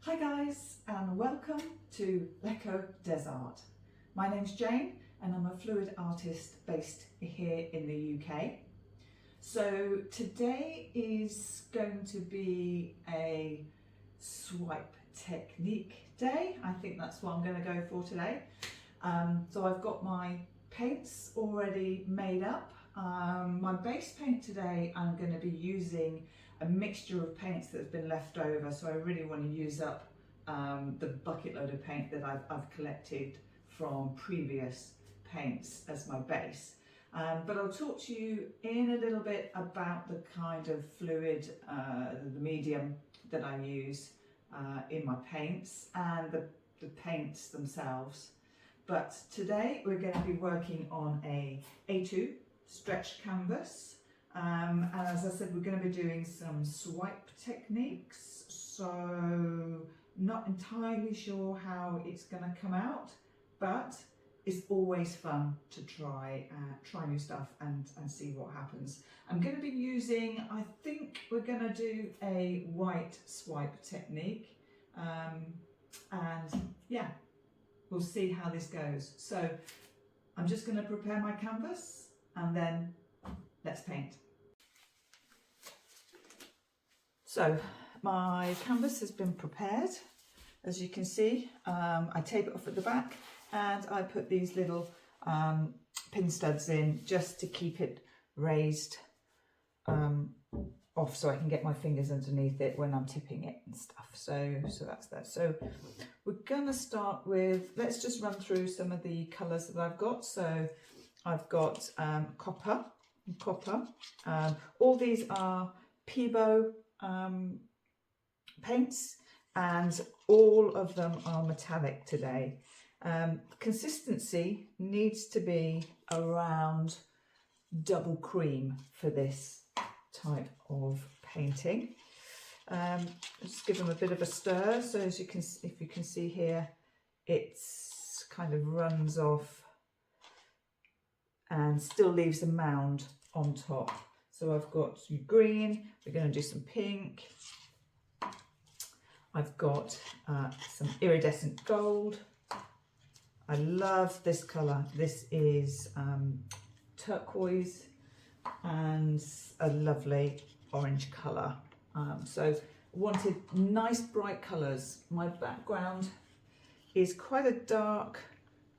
Hi guys, and welcome to L'Echo des Arts. My name's Jane and I'm a fluid artist based here in the UK. So today is going to be a swipe technique day. I think that's what I'm going to go for today. So I've got my paints already made up. My base paint today, I'm going to be using a mixture of paints that have been left over, so I really want to use up the bucket load of paint that I've collected from previous paints as my base. But I'll talk to you in a little bit about the kind of fluid, the medium that I use in my paints and the paints themselves. But today we're going to be working on a A2 stretched canvas. And as I said, we're going to be doing some swipe techniques, so not entirely sure how it's going to come out, but it's always fun to try new stuff and see what happens. I'm going to be using, I think we're going to do a white swipe technique, and yeah, we'll see how this goes. So I'm just going to prepare my canvas and then let's paint. So my canvas has been prepared. As you can see, I tape it off at the back and I put these little pin studs in just to keep it raised off so I can get my fingers underneath it when I'm tipping it and stuff. So that's that. So we're gonna start with, let's just run through some of the colours that I've got. So I've got copper. All these are Peebo paints, and all of them are metallic today. Consistency needs to be around double cream for this type of painting. Just give them a bit of a stir, so as you can, if you can see here, it's kind of runs off and still leaves a mound on top. So I've got some green, we're going to do some pink. I've got some iridescent gold. I love this colour. This is turquoise and a lovely orange colour. So wanted nice bright colours. My background is quite a dark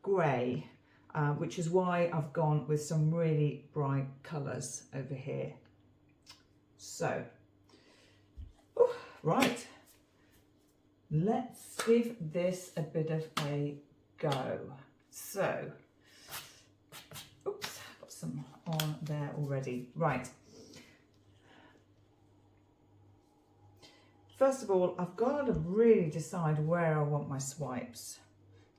grey, which is why I've gone with some really bright colours over here. So, right, let's give this a bit of a go. So, oops, got some on there already. Right. First of all, I've got to really decide where I want my swipes.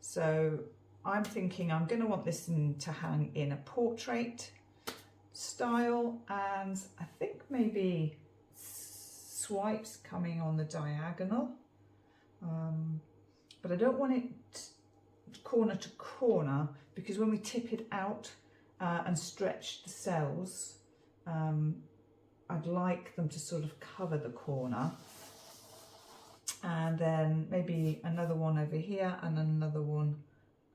So I'm thinking I'm going to want this to hang in a portrait style, and I think maybe swipes coming on the diagonal, but I don't want it corner to corner, because when we tip it out and stretch the cells, I'd like them to sort of cover the corner. And then maybe another one over here and another one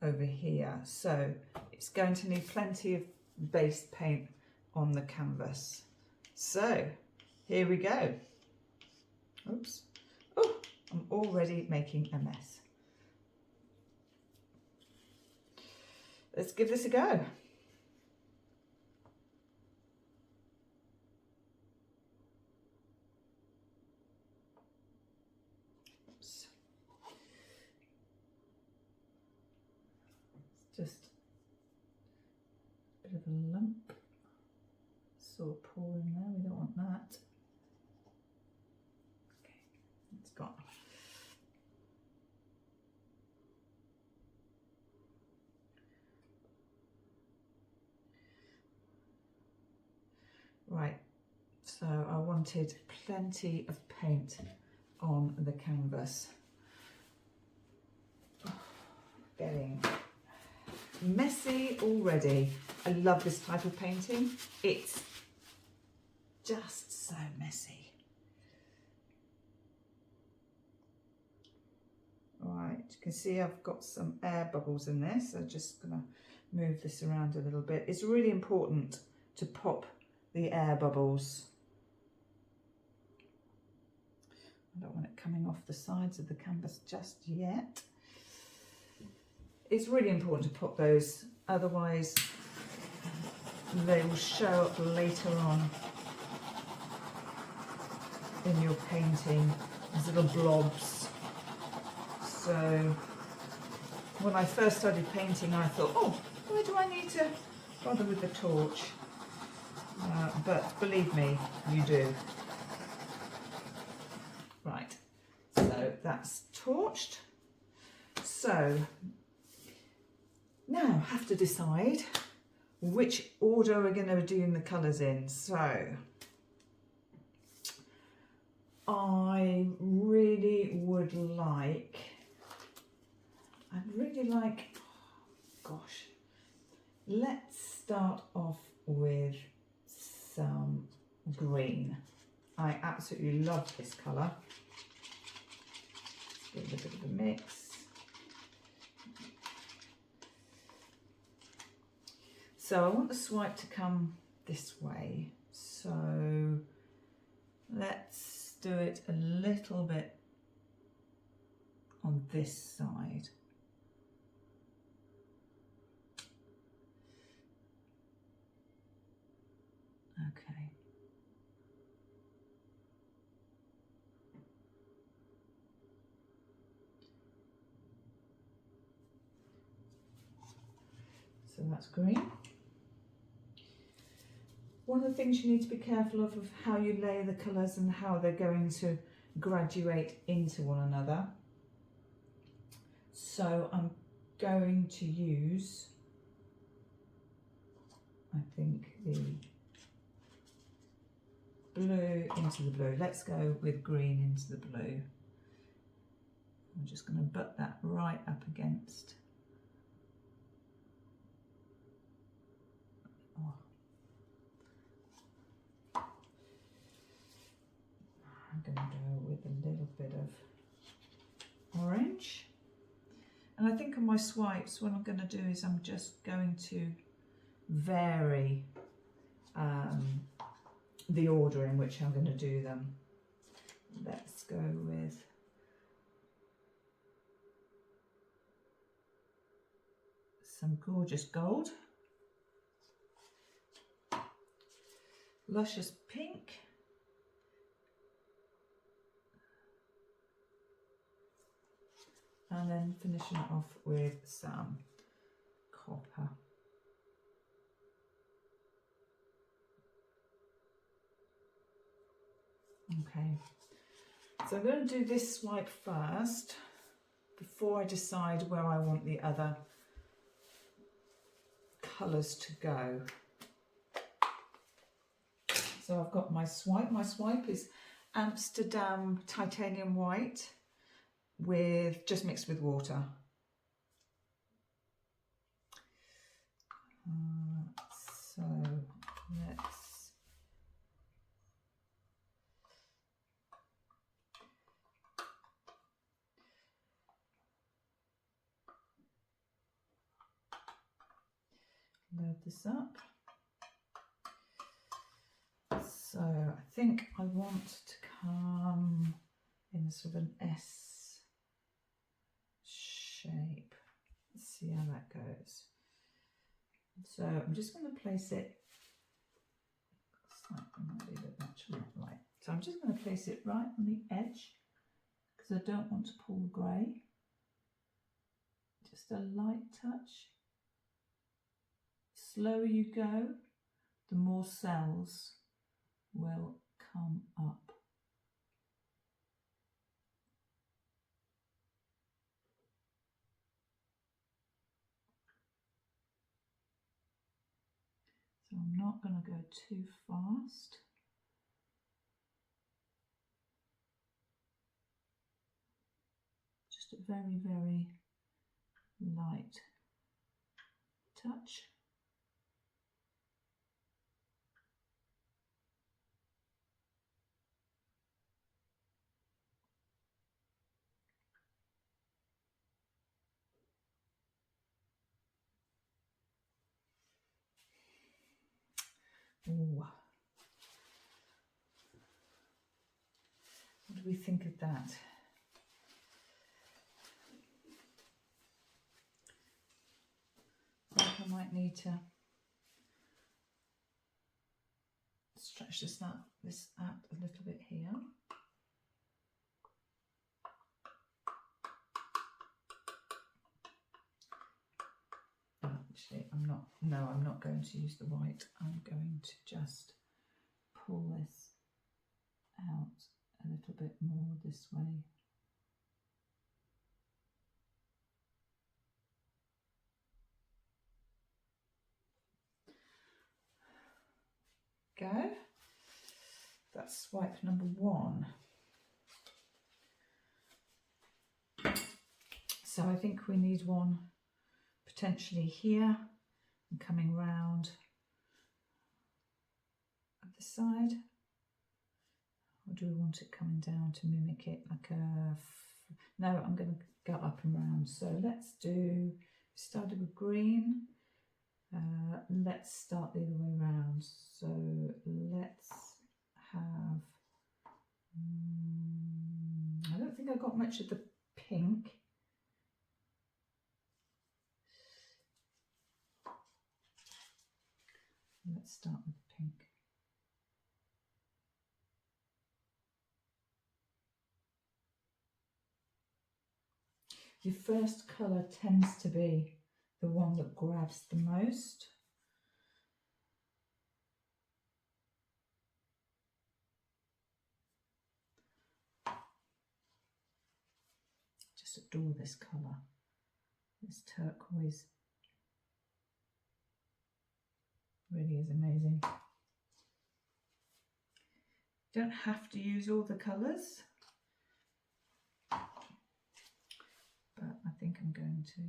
over here. So it's going to need plenty of base paint on the canvas. So here we go. Oops. Oh, I'm already making a mess. Let's give this a go. Just a bit of a lump, sort of pour in there, we don't want that. Okay, it's gone. Right, so I wanted plenty of paint on the canvas. Getting messy already. I love this type of painting. It's just so messy. you can see I've got some air bubbles in this, so just gonna move this around a little bit. It's really important to pop the air bubbles. I don't want it coming off the sides of the canvas just yet. It's really important to pop those, otherwise they will show up later on in your painting as little blobs. So when I first started painting, I thought, oh, why do I need to bother with the torch? But believe me, you do. Right, so that's torched. So now I have to decide which order we're going to be doing the colours in. So I really would like, gosh, let's start off with some green. I absolutely love this colour. Give it a bit of a mix. So I want the swipe to come this way. So let's do it a little bit on this side. Okay. So that's green. One of the things you need to be careful of how you layer the colours and how they're going to graduate into one another. So I'm going to use, I think, the blue into the blue. Let's go with green into the blue. I'm just going to butt that right up against. Oh. I'm going to go with a little bit of orange. And I think on my swipes, what I'm going to do is I'm just going to vary the order in which I'm going to do them. Let's go with some gorgeous gold, luscious pink, and then finishing it off with some copper. Okay, so I'm going to do this swipe first before I decide where I want the other colours to go. So I've got my swipe. My swipe is Amsterdam titanium white with just mixed with water. So let's load this up. So I think I want to come in sort of an S shape. Let's see how that goes. So I'm just going to place it slightly, might be a bit much, right. So I'm just going to place it right on the edge because I don't want to pull the grey. Just a light touch. Slower you go, the more cells will come up. So I'm not going to go too fast. Just a very, very light touch. Ooh. What do we think of that? I think I might need to stretch this out a little bit here. Actually, I'm not going to use the white. I'm going to just pull this out a little bit more this way. Go. That's swipe number 1. So I think we need one potentially here and coming round at the side. Or do we want it coming down to mimic it like a... No, I'm going to go up and round. So let's do, started with green. Let's start the other way round. So let's have, I don't think I got much of the pink. Let's start with pink. Your first colour tends to be the one that grabs the most. Just adore this colour, this turquoise. Really is amazing. You don't have to use all the colours, but I think I'm going to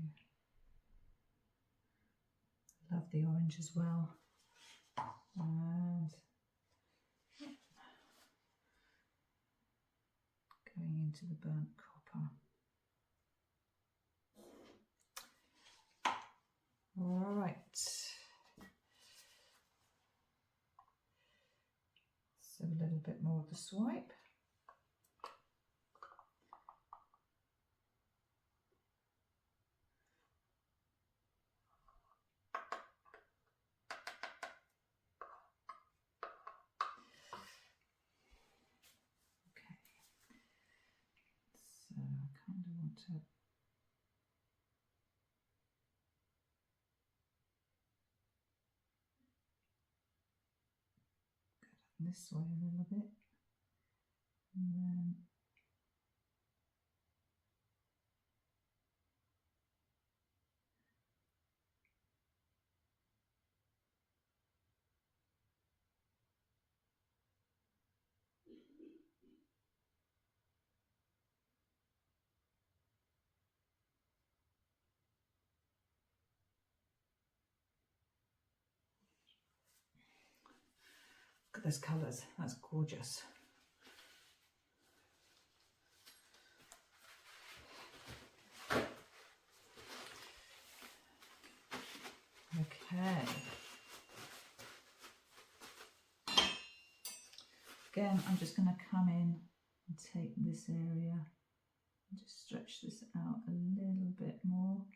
love the orange as well. And going into the burnt copper. All right. So a little bit more of the swipe. Okay. So I kind of want to this way a little bit, and then look at those colours, that's gorgeous. Okay. Again, I'm just going to come in and take this area and just stretch this out a little bit more.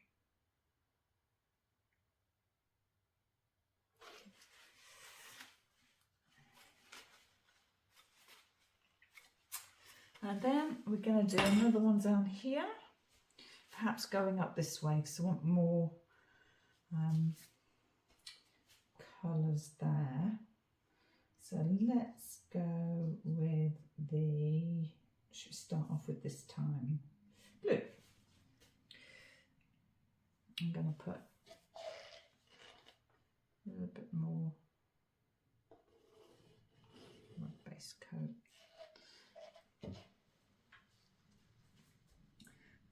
And then we're going to do another one down here, perhaps going up this way because I want more colours there. So let's go with the, should we start off with this time? Blue. I'm going to put a little bit more base coat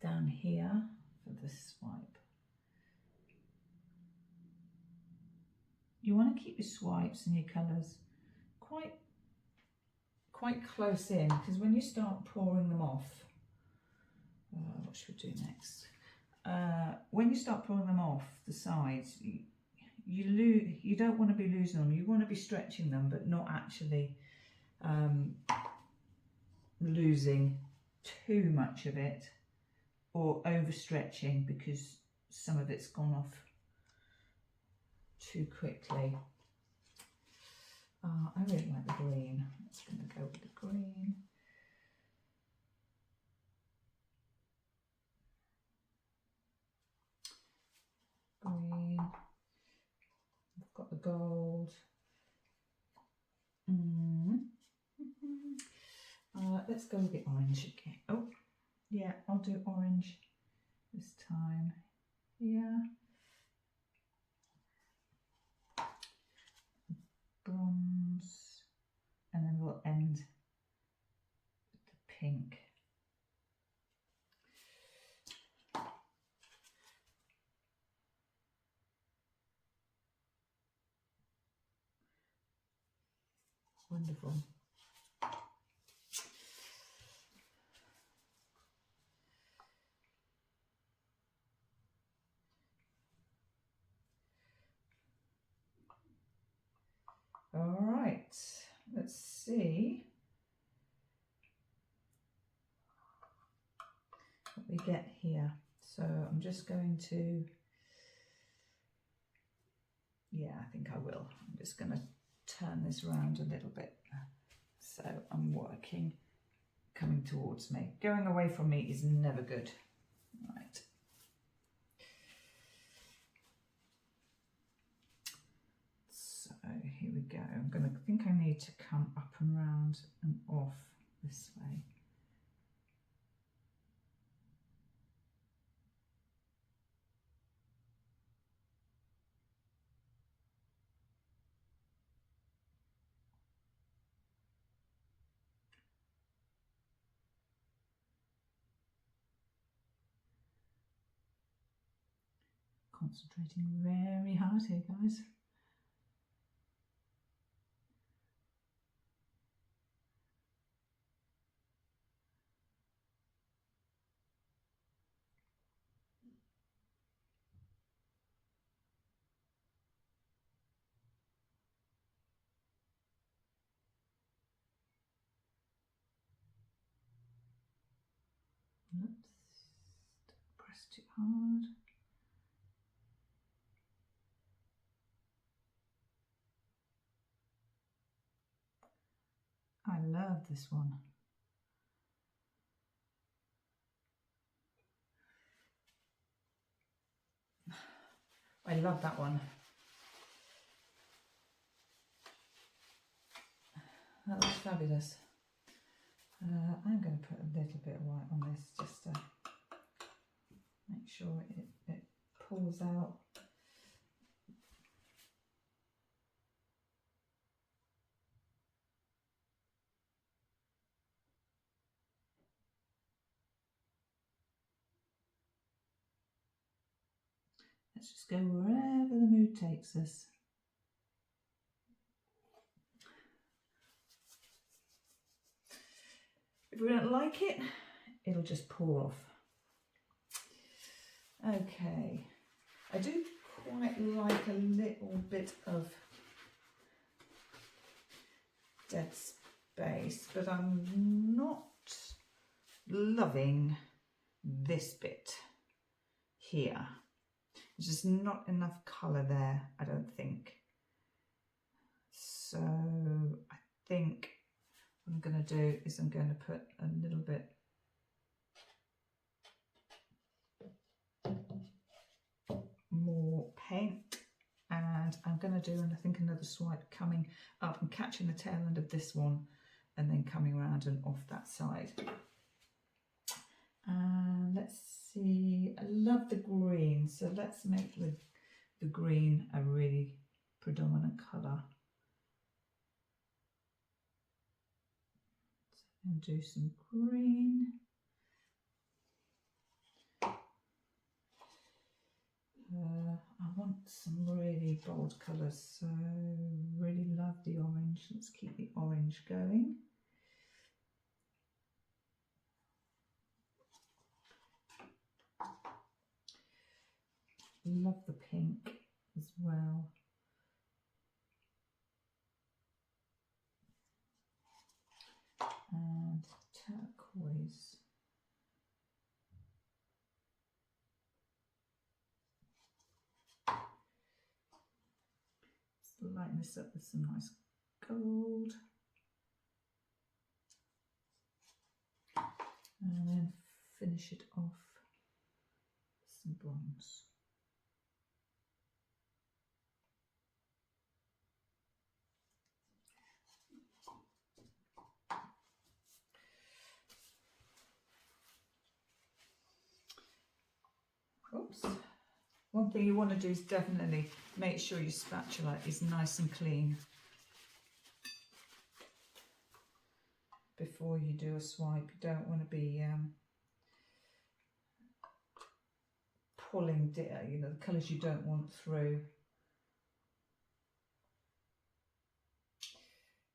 down here for the swipe. You want to keep your swipes and your colours quite close in, because when you start pouring them off, what should we do next? When you start pouring them off the sides, you don't want to be losing them. You want to be stretching them, but not actually losing too much of it or overstretching because some of it's gone off too quickly. I really like the green. I'm just going to go with the green. Green. I've got the gold. Let's go with the orange again. Oh, yeah, I'll do orange this time. Yeah. Bronze. And then we'll end with the pink. Wonderful. All right, let's see what we get here. So I'm just going to, yeah, I think I will. I'm just going to turn this around a little bit. So I'm working, coming towards me. Going away from me is never good. Right. So here we go. I think I need to come up and round and off this way. Concentrating very hard here, guys. Oops, don't press too hard. I love this one. I love that one. That looks fabulous. I'm going to put a little bit of white on this just to make sure it pulls out. Let's just go wherever the mood takes us. If we don't like it, it'll just pour off. Okay, I do quite like a little bit of dead space, but I'm not loving this bit here. There's just not enough colour there, I don't think. So I think what I'm going to do is I'm going to put a little bit more paint, and I'm going to do, I think, another swipe coming up and catching the tail end of this one and then coming around and off that side. And let's see, I love the green, so let's make the green a really predominant colour. And do some green. I want some really bold colours, so really love the orange. Let's keep the orange going. Love the pink as well. lighten this up with some nice gold. And then finish it off with some bronze. Oops. One thing you want to do is definitely make sure your spatula is nice and clean before you do a swipe. You don't want to be pulling, you know, the colours you don't want through.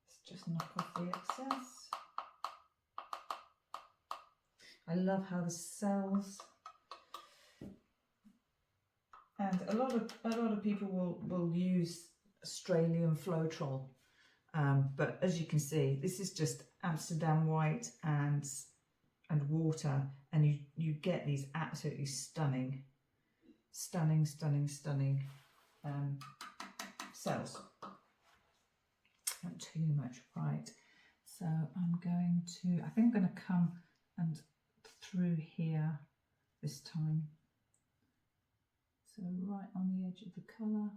Let's just knock off the excess. I love how the cells, and a lot of people will use Australian Floetrol, but as you can see, this is just Amsterdam white and water, and you get these absolutely stunning cells. Not too much white, so I'm going to, I think I'm going to come and through here this time. So right on the edge of the colour,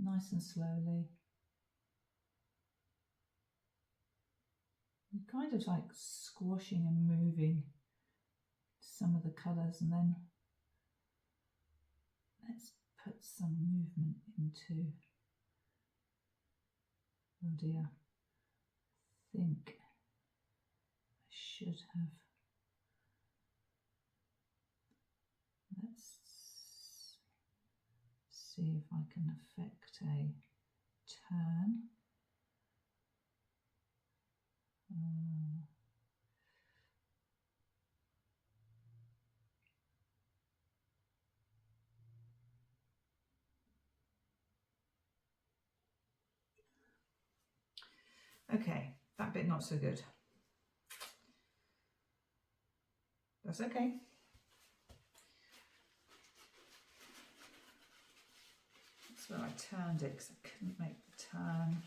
nice and slowly. You're kind of like squashing and moving some of the colours, and then let's put some movement into, oh dear, I think I should have, let's see if I can affect a turn. Okay, that bit not so good. That's okay. That's where I turned it because I couldn't make the turn.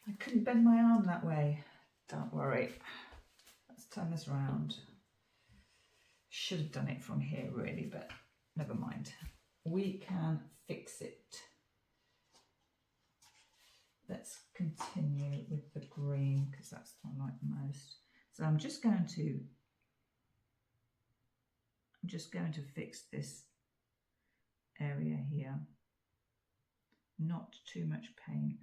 I couldn't bend my arm that way. Don't worry. Let's turn this around. Should have done it from here really, but never mind. We can fix it. Let's continue with the green because that's what I like the most. So I'm just going to fix this area here. Not too much paint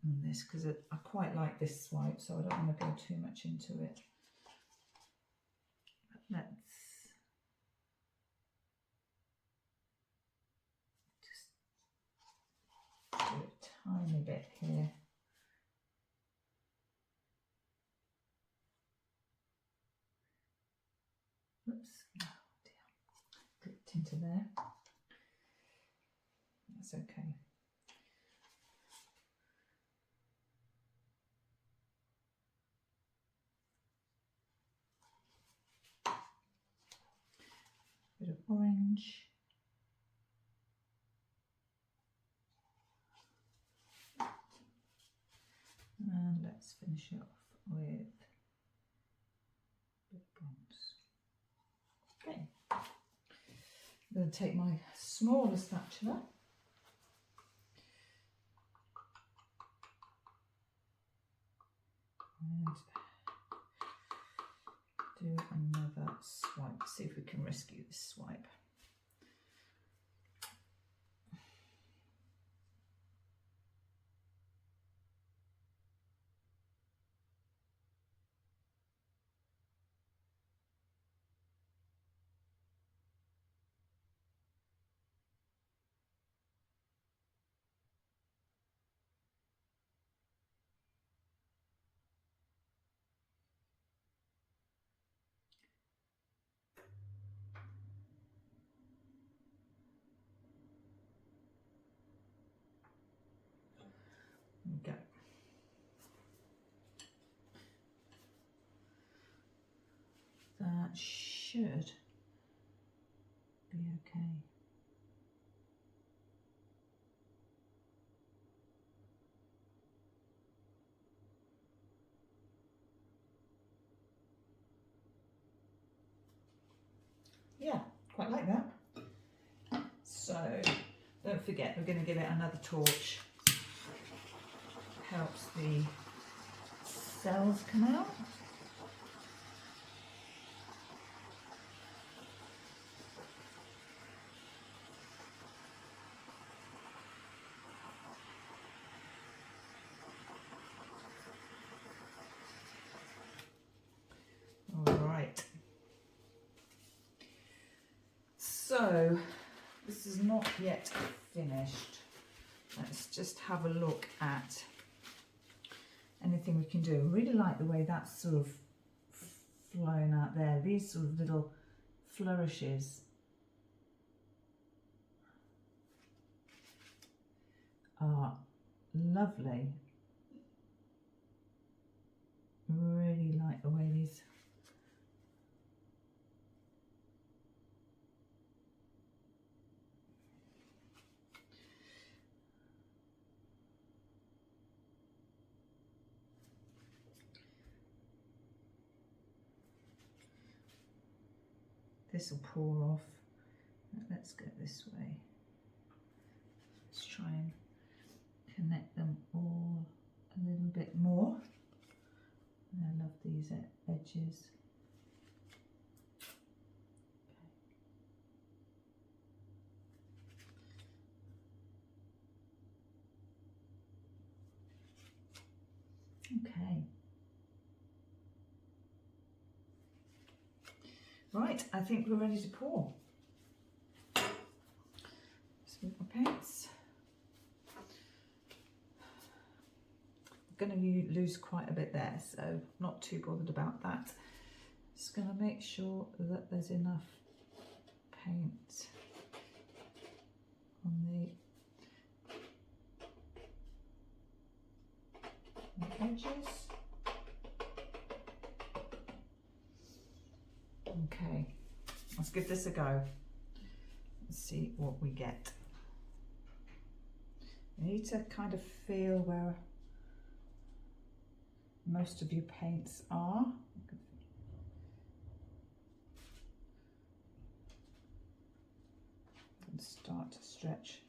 on this because I quite like this swipe, so I don't want to go too much into it. But let's just do a tiny bit here. Oops, oh dear, clipped into there. That's okay. Bit of orange. And let's finish it off with a bit of bronze. Okay. I'm going to take my smaller spatula and do another swipe. See if we can rescue this swipe. There we go. that should be okay. Yeah, quite like that. So don't forget, we're going to give it another torch. Helps the cells come out. All right. So this is not yet finished. Let's just have a look at anything we can do. I really like the way that's sort of flown out there. These sort of little flourishes are lovely. Really like the way these this will pour off. Let's go this way. Let's try and connect them all a little bit more. And I love these edges. Okay. Right, I think we're ready to pour. Just with my paints. I'm going to lose quite a bit there, so not too bothered about that. Just going to make sure that there's enough paint on the edges. Okay, let's give this a go. Let's see what we get. You need to kind of feel where most of your paints are. And start to stretch.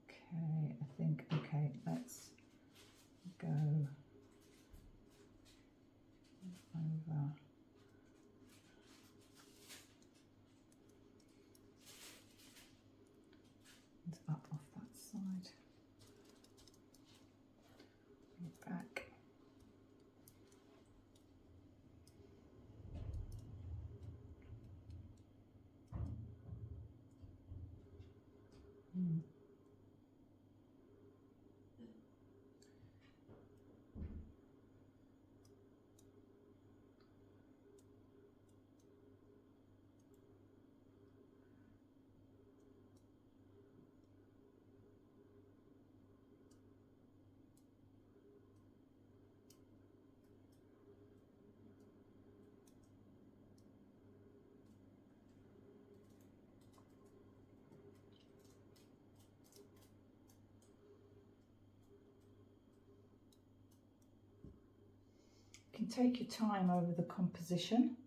Okay, I think, okay, let's go over. And up off that side. Back. You can take your time over the composition.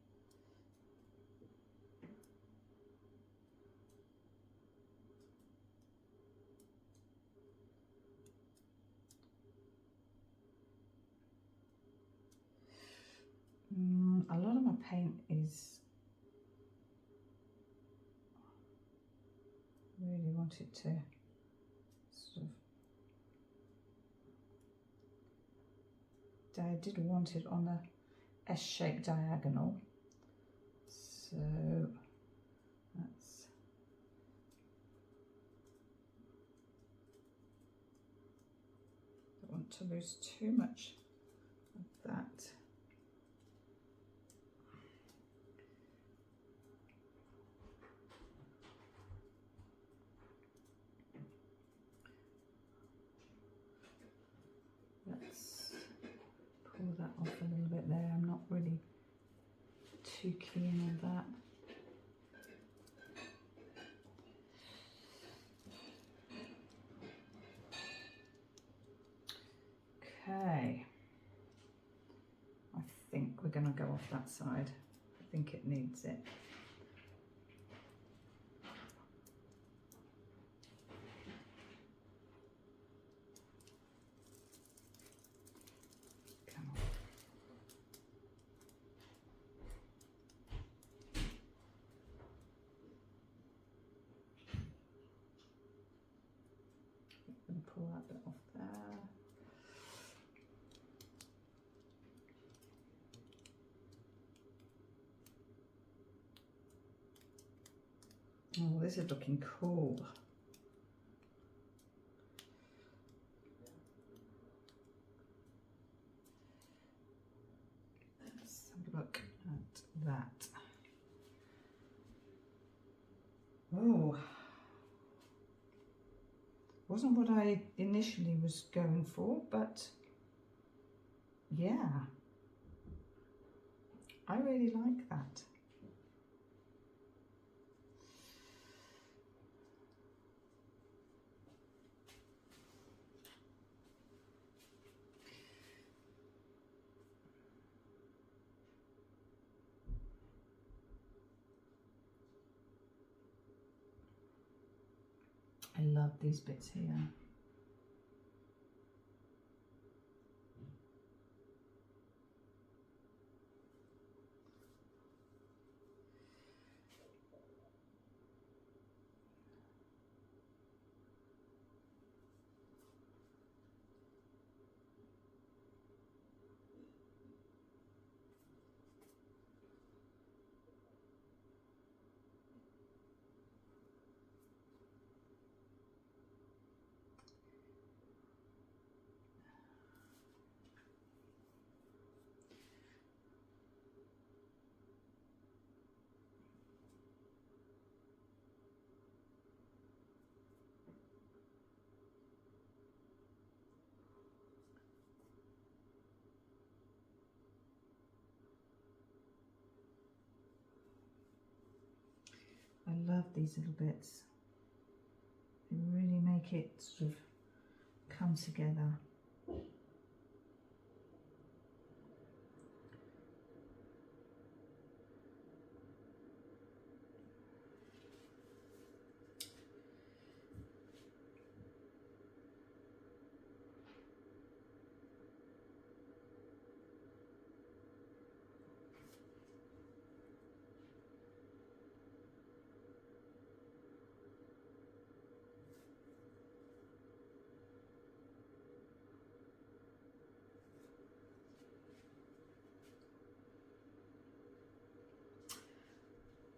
A lot of my paint is really wanted to sort of, I did want it on a S-shaped diagonal, so that's, don't want to lose too much of that. Let's pull too keen on that. Okay, I think we're going to go off that side. I think it needs it. Come on. I'm going to pull that bit off there. Oh, this is looking cool. Let's have a look at that. Oh, wasn't what I initially was going for, but yeah, I really like that. I love these bits here. I love these little bits. They really make it sort of come together.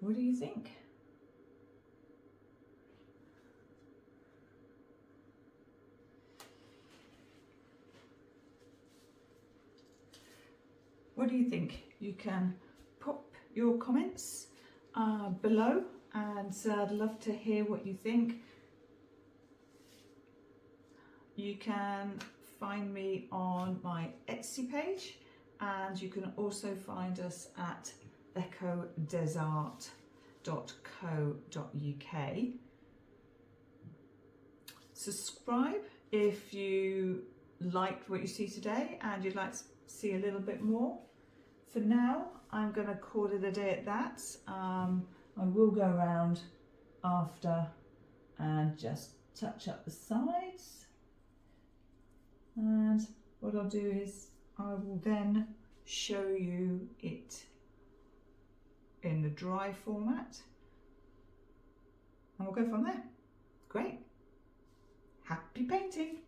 What do you think? What do you think? You can pop your comments below, and I'd love to hear what you think. You can find me on my Etsy page, and you can also find us at lecodesart.co.uk. Subscribe if you liked what you see today and you'd like to see a little bit more. For now, I'm going to call it a day at that. I will go around after and just touch up the sides. And what I'll do is I will then show you it in the dry format, and we'll go from there. Great. Happy painting.